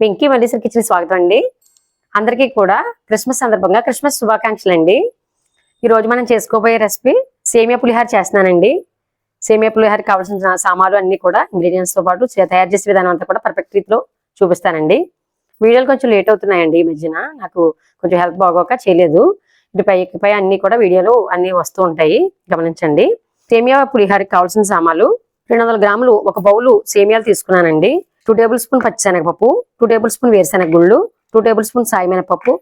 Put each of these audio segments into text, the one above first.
Venky Malleswari kitchen స్వాగతం అండి. అందరికీ కూడా క్రిస్మస్ సందర్భంగా క్రిస్మస్ శుభాకాంక్షలు అండి. ఈ రోజు మనం చేసుకోబోయే రెసిపీ సేమియా పులిహార చేస్తున్నానండి. సేమియా పులిహారకి కావాల్సిన సామాన్లు అన్ని కూడా ఇంగ్రీడియంట్స్ తో పాటు తయారు చేసే విధానం అంతా కూడా పర్ఫెక్ట్ రీతిలో చూపిస్తానండి. వీడియోలు కొంచెం లేట్ అవుతున్నాయండి. ఈ మధ్యన నాకు కొంచెం హెల్త్ బాగోక చేయలేదు. ఇటు పై అన్ని కూడా వీడియోలు అన్ని వస్తూ ఉంటాయి, గమనించండి. సేమియా పులిహారకి కావాల్సిన సామాన్లు 200 గ్రాములు ఒక బౌలు సేమియాలు తీసుకున్నానండి. 2 టేబుల్ స్పూన్ పచ్చిశనగపప్పు, 2 టేబుల్ స్పూన్ వేరుశనగ గుళ్ళు, 2 టేబుల్ స్పూన్ సాయిమినపప్పు,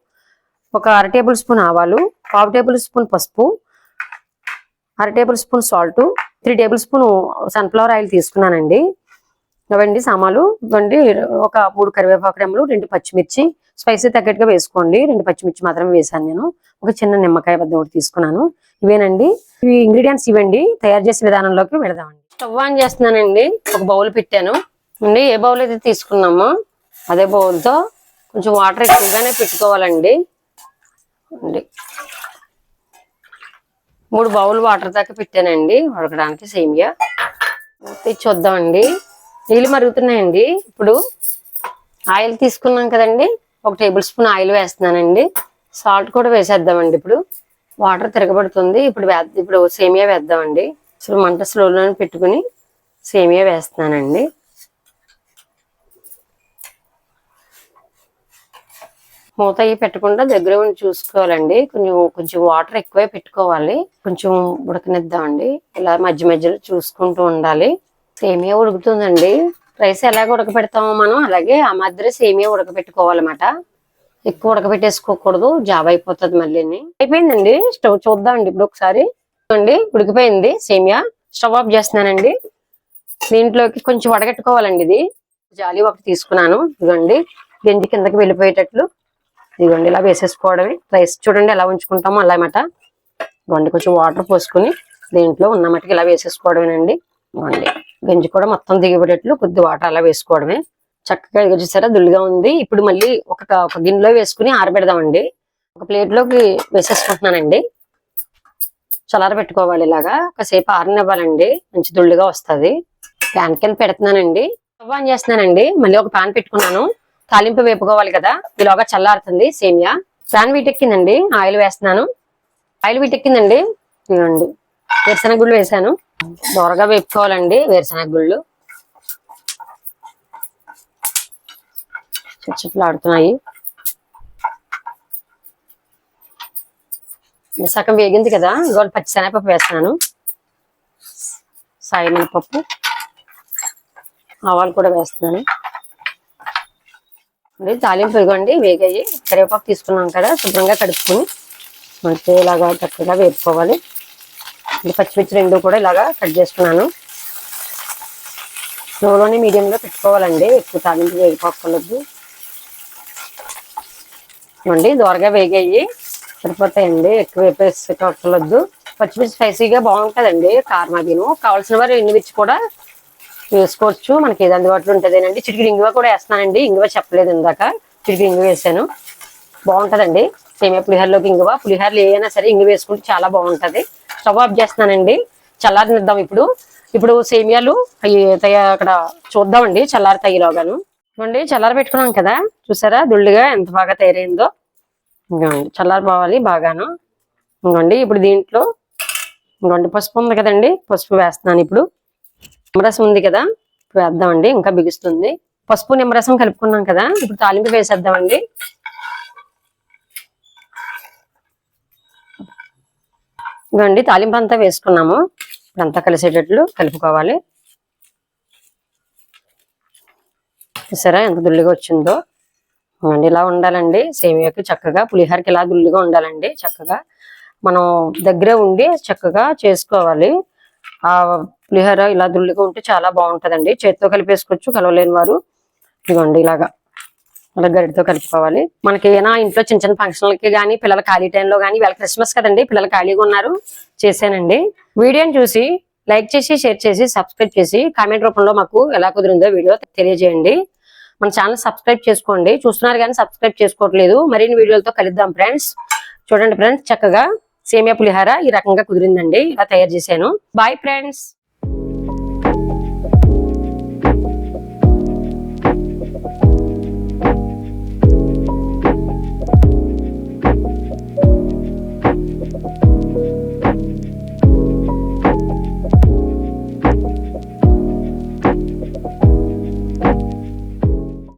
ఒక 1/2 టేబుల్ స్పూన్ ఆవాలు, 1/2 టేబుల్ స్పూన్ పసుపు, 1/2 table spoon salt, 3 table spoon sunflower oil తీసుకున్నానండి. ఇవ్వండి సామాన్లు. ఇవ్వండి ఒక 3 కరివేపాకు రెమ్మలు, 2 పచ్చిమిర్చి, స్పైసీ తగ్గట్టుగా వేసుకోండి. 2 పచ్చిమిర్చి మాత్రమే వేసాను నేను. ఒక చిన్న నిమ్మకాయ బద్ద ఒకటి తీసుకున్నాను. ఇవేనండి ఇవి ఇంగ్రీడియంట్స్. ఇవ్వండి తయారు చేసే విధానంలోకి వెళదామండి. స్టవ్ ఆన్ చేస్తున్నానండి. ఒక బౌల్ పెట్టాను అండి. ఏ బౌల్ అయితే తీసుకున్నామో అదే బౌల్తో కొంచెం వాటర్ ఎక్కువగానే పెట్టుకోవాలండి. 3 బౌల్ వాటర్ దాకా పెట్టానండి ఉడకడానికి సేమియా. చూద్దామండి. నీళ్ళు మరుగుతున్నాయండి. ఇప్పుడు ఆయిల్ తీసుకున్నాం కదండి, 1 టేబుల్ స్పూన్ ఆయిల్ వేస్తున్నానండి. సాల్ట్ కూడా వేసేద్దామండి. ఇప్పుడు వాటర్ తిరగబడుతుంది. ఇప్పుడు సేమియా వేద్దామండి. అసలు మంట స్లోలోనే పెట్టుకుని సేమియా వేస్తున్నానండి. మూత అయ్యి పెట్టకుండా దగ్గర ఉండి చూసుకోవాలండి. కొంచెం వాటర్ ఎక్కువే పెట్టుకోవాలి. కొంచెం ఉడకనిద్దామండి. ఇలా మధ్య మధ్యలో చూసుకుంటూ ఉండాలి. సేమియా ఉడుకుతుందండి. రైస్ ఎలాగ ఉడకపెడతామో మనం అలాగే ఆ మధ్య సేమియా ఉడకపెట్టుకోవాలన్నమాట. ఎక్కువ ఉడకపెట్టేసుకోకూడదు, జాబ్ అయిపోతుంది మళ్ళీ. అయిపోయిందండి. స్టవ్ చూద్దామండి ఇప్పుడు ఒకసారి. అండి ఉడికిపోయింది సేమియా. స్టవ్ ఆఫ్ చేస్తున్నానండి. దీంట్లోకి కొంచెం వడగట్టుకోవాలండి. ఇది జాలి ఒకటి తీసుకున్నాను. ఇదిగోండి గంజి కిందకి వెళ్ళిపోయేటట్లు ఇదిగోండి ఇలా వేసేసుకోవడమే. రైస్ చూడండి ఎలా ఉంచుకుంటామో అలా అన్నమాట. ఇదిగోండి కొంచెం వాటర్ పోసుకుని దీంట్లో ఉన్న మట్టుకు ఇలా వేసేసుకోవడమేనండి. ఇదిగోండి గంజి కూడా మొత్తం దిగిపోయేటట్లు కొద్ది వాటర్ అలా వేసుకోవడమే. చక్కగా చూసారా దుల్లుగా ఉంది. ఇప్పుడు మళ్ళీ ఒక గిన్నెలో వేసుకుని ఆరబెడదామండి. ఒక ప్లేట్లోకి వేసేసుకుంటున్నానండి. చల్లార పెట్టుకోవాలి. ఇలాగా కాసేపు ఆరనివ్వాలండి. మంచి దుళ్ళుగా వస్తుంది. ప్యాన్ కింద పెడుతున్నానండి. స్టవ్ ఆన్ చేస్తున్నానండి. మళ్ళీ ఒక ప్యాన్ పెట్టుకున్నాను. తాలింపు వేపుకోవాలి కదా. ఇలాగా చల్లారుతుంది సేమియా. ప్యాన్ వీటెక్కిందండి. ఆయిల్ వేస్తున్నాను. ఆయిల్ వీటెక్కిందండి. ఇవ్వండి వేరుశనగ గుళ్ళు వేసాను. దోరగా వేపుకోవాలండి వేరుశనగ గుళ్ళు. చుట్లు ఆడుతున్నాయి. సగం వేగింది కదా. ఇవాళ పచ్చిశనగపప్పు వేస్తున్నాను. సాయిమినపప్పు, ఆవాలు కూడా వేస్తున్నాను. తాలింపు ఇవ్వండి వేగాయి. కరివేపాకు తీసుకున్నాం కదా, శుభ్రంగా కడుపుకొని మంచిగా ఇలాగా చక్కగా వేపుకోవాలి. పచ్చిమిర్చి 2 కూడా ఇలాగా కట్ చేసుకున్నాను. స్లోలోనే మీడియంలో పెట్టుకోవాలండి. ఎక్కువ తాలింపు వేగిపోకూడదు. ఇవ్వండి దోరగా వేగాయి, సరిపోతాయండి. ఎక్కువ వేపేసుకోవద్దు. పచ్చిమిర్చి స్పైసీగా బాగుంటుందండి. కారం అదిను. కావాల్సిన వారు ఎండుమిర్చి కూడా వేసుకోవచ్చు. మనకి ఏది అందుబాటులో ఉంటుందేనండి. చిటికి ఇంగువ కూడా వేస్తానండి. ఇంగువ చెప్పలేదు ఇందాక. చిటికి ఇంగువ వేసాను. బాగుంటుందండి సేమియా పులిహారలోకి ఇంగువ. పులిహారలు ఏదైనా సరే ఇంగువ వేసుకుంటే చాలా బాగుంటుంది. స్టవ్ ఆఫ్ చేస్తున్నానండి. చల్లారనిద్దాం. ఇప్పుడు సేమియాలు అక్కడ చూద్దామండి. చల్లారుతాయిలోగాను. ఇవ్వండి చల్లార పెట్టుకున్నాం కదా, చూసారా దుళ్ళుగా ఎంత బాగా తయారైందో. ఇంకోండి చల్లారిపోవాలి బాగాను. ఇంకోండి ఇప్పుడు దీంట్లో ఇంకోండి పసుపు ఉంది కదండి, పసుపు వేస్తున్నాను. ఇప్పుడు నిమ్మరసం ఉంది కదా, వేద్దామండి. ఇంకా బిగుస్తుంది. పసుపు నిమ్మరసం కలుపుకున్నాం కదా, ఇప్పుడు తాలింపు వేసేద్దామండి. ఇవ్వండి తాలింపు అంతా వేసుకున్నాము. ఇప్పుడంతా కలిసేటట్లు కలుపుకోవాలి. చూసారా ఎంత దుల్లిగా వచ్చిందో. ఇవ్వండి ఇలా ఉండాలండి సేమియాకి. చక్కగా పులిహారకి ఇలా దుల్లిగా ఉండాలండి. చక్కగా మనం దగ్గరే ఉండి చక్కగా చేసుకోవాలి. ఆ పులిహోర ఇలా దుల్లిగా ఉంటే చాలా బాగుంటుందండి. చేతితో కలిపేసుకోవచ్చు కలవలేని వారు. ఇదిగోండి ఇలాగా అలా గరిటితో కలుపుకోవాలి. మనకి ఏమైనా ఇంట్లో చిన్న చిన్న ఫంక్షన్లకి కానీ, పిల్లల ఖాళీ టైంలో కానీ, ఇవాళ క్రిస్మస్ కదండి, పిల్లలు ఖాళీగా ఉన్నారు, చేశానండి. వీడియోని చూసి లైక్ చేసి, షేర్ చేసి, సబ్స్క్రైబ్ చేసి, కామెంట్ రూపంలో మాకు ఎలా కుదిరిందో వీడియో తెలియజేయండి. మన ఛానల్ సబ్స్క్రైబ్ చేసుకోండి. చూస్తున్నారు కానీ సబ్స్క్రైబ్ చేసుకోవట్లేదు. మరిన్ని వీడియోలతో కలుద్దాం ఫ్రెండ్స్. చూడండి ఫ్రెండ్స్, చక్కగా సేమియా పులిహార ఈ రకంగా కుదిరిందండి. ఇలా తయారు చేశాను. Bye friends.